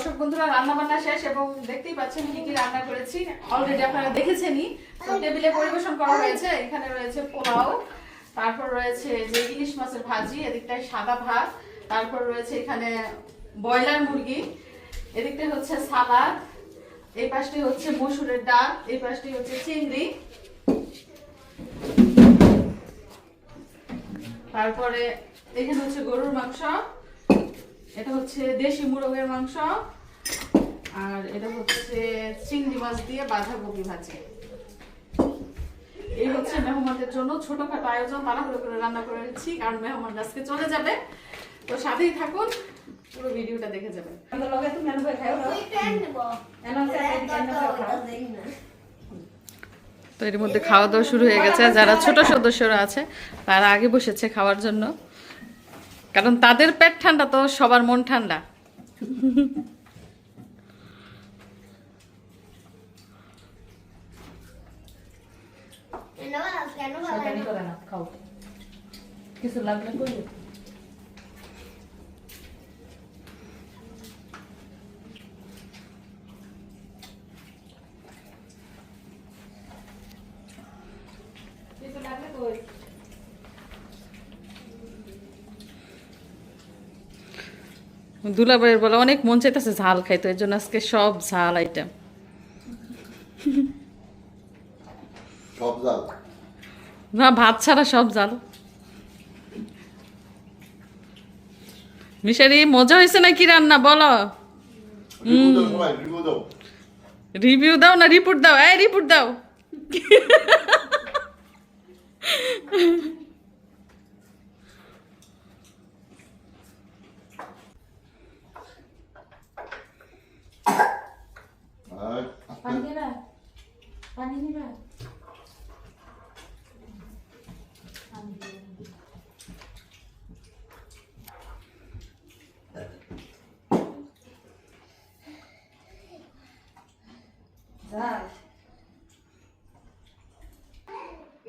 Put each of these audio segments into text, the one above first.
দর্শক বন্ধুরা রান্না বান্না শেষ এবং দেখতেই পাচ্ছেন কি কি রান্না করেছি। অলরেডি আপনারা দেখেছেনই। তো টেবিলে পরিবেশন করা হয়েছে। এখানে রয়েছে পোলাও, তারপর রয়েছে যে ইলিশ মাছের ভাজি, এদিকটায় সাদা ভাত, তারপর রয়েছে এখানে ব্রয়লার মুরগি, এদিকটায় হচ্ছে সালাদ, এই পাশটি হচ্ছে মসুরের ডাল, এই পাশটি হচ্ছে চিংড়ি, তারপরে এখানে হচ্ছে গরুর মাংস, এটা হচ্ছে দেশি মুরগের মাংস, আর এটা হচ্ছে চিংড়ি মাছ দিয়ে বাঁধাকপি ভাজি। এই হচ্ছে মেহমানদের জন্য ছোটখাটো আয়োজন, তাড়াহুড়ো করে রান্না করেছি কারণ মেহমান আজকে চলে যাবে। তো সাথেই থাকুন, পুরো ভিডিওটা দেখে যাবেন। তো এর মধ্যে খাওয়া দাওয়া শুরু হয়ে গেছে। যারা ছোট সদস্যরা আছে তারা আগে বসেছে খাওয়ার জন্য, কারণ তাদের পেট ঠান্ডা তো সবার মন ঠান্ডা। কিছু লাগলে করবে। দুলাভাইয়ের বলে অনেক মন চাইতেছে ঝাল খাইতো, এর জন্য আজকে সব ঝাল আইটেম। সব জাল না, ভাত ছাড়া সব জাল। মিশারি মজা হয়েছে নাকি রান্না বলো? রিভিউ দাও না রিপোর্ট দাও? এই রিপোর্ট দাও। পানি নিবা?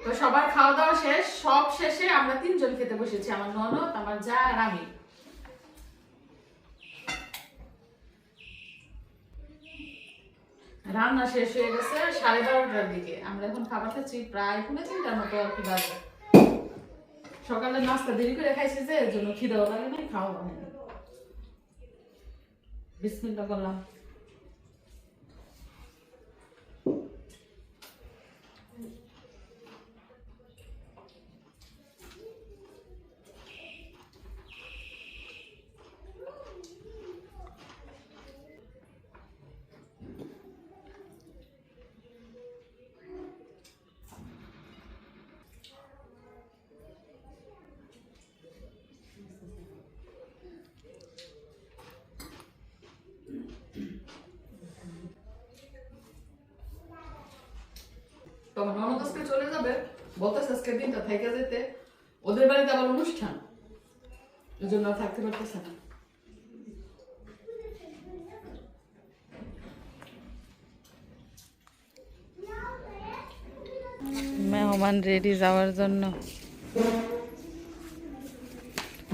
তো সবার খাওয়া দাওয়া শেষ। সব শেষে আমরা তিনজন খেতে বসেছি, আমার ননদ, আমার যা আর আমি। রান্না শেষ হয়ে গেছে 12:30টার দিকে। আমরা এখন খাবার খাচ্ছি প্রায় 3:30টার মতো আর কি বাজে। সকালে নাস্তা দেরি করে খাইছি যে এর জন্য খিদেও লাগে নাই, খাওয়া হয়নি। বিসমিল্লাহ করলাম। তখন ননদ আজকে চলে যাবে, বলতেছে আজকে দিনটা থেকে যেতে, ওদের বাড়িতে আবার অনুষ্ঠান, এই জন্য থাকতে পারতেছে না। মেহমান রেডি যাওয়ার জন্য।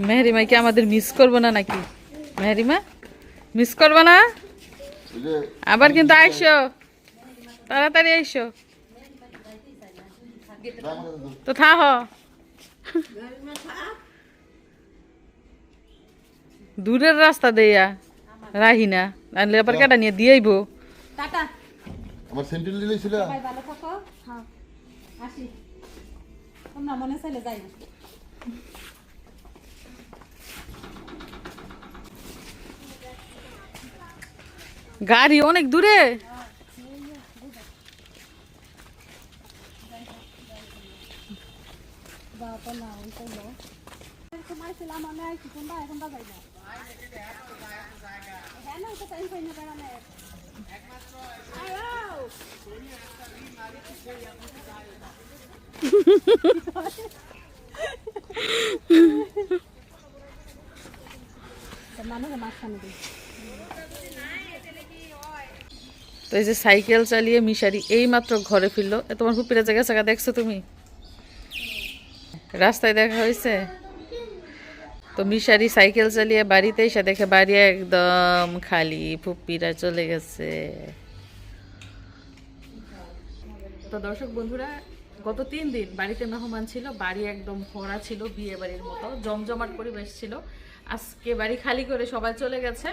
মেহরিমা কি আমাদের মিস করবো না নাকি? মেহরিমা মিস করবো না? আবার কিন্তু আইসো, তাড়াতাড়ি আইসো। তো থাহ, দূরের রাস্তা দেয়া রাহি না, আনলে আবার কাটা নিয়ে দিয়েইব। টাটা, আমার সেন্ট্রাল দিলেই ছিল। ভাই ভালো থাকো। হ্যাঁ আসি, তোমরা মনে চাইলে যাই না। গাড়ি অনেক দূরে। বাবা না ওই তো লো তোমার ছিলাম আমি আইছি, তোমরা এখন যাই না। হ্যাঁ না, তো টাইম পাই না বেড়ালে একমাত্র আও মানুষ মাঝখানে দিই। তো এই যে সাইকেল চালিয়ে মিশারি এই মাত্র ঘরে ফিরলো। তোমার ফুপিরা জায়গা জায়গা দেখছো তুমি? রাস্তায় দেখা হয়েছে। তো মিশারি সাইকেল চালিয়ে বাড়িতে এসে দেখে বাড়ি একদম খালি, ফুপ্পিরা চলে গেছে। তো দর্শক বন্ধুরা, গত 3 দিন বাড়িতে মেহমান ছিল, বাড়ি একদম ভরা ছিল, বিয়ে বাড়ির মতো জমজমাট পরিবেশ ছিল। আজকে বাড়ি খালি করে সবাই চলে গেছে।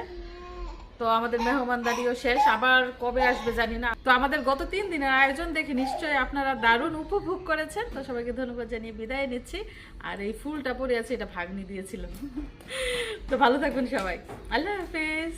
তো আমাদের মেহমানদারিও শেষ, আবার কবে আসবে জানি না। তো আমাদের গত 3 দিনের আয়োজন দেখে নিশ্চয়ই আপনারা দারুণ উপভোগ করেছেন। তো সবাইকে ধন্যবাদ জানিয়ে বিদায় নিচ্ছি। আর এই ফুলটা পরে আছে, এটা ভাগ্নি দিয়েছিল। তো ভালো থাকবেন সবাই, আল্লাহ হাফেজ।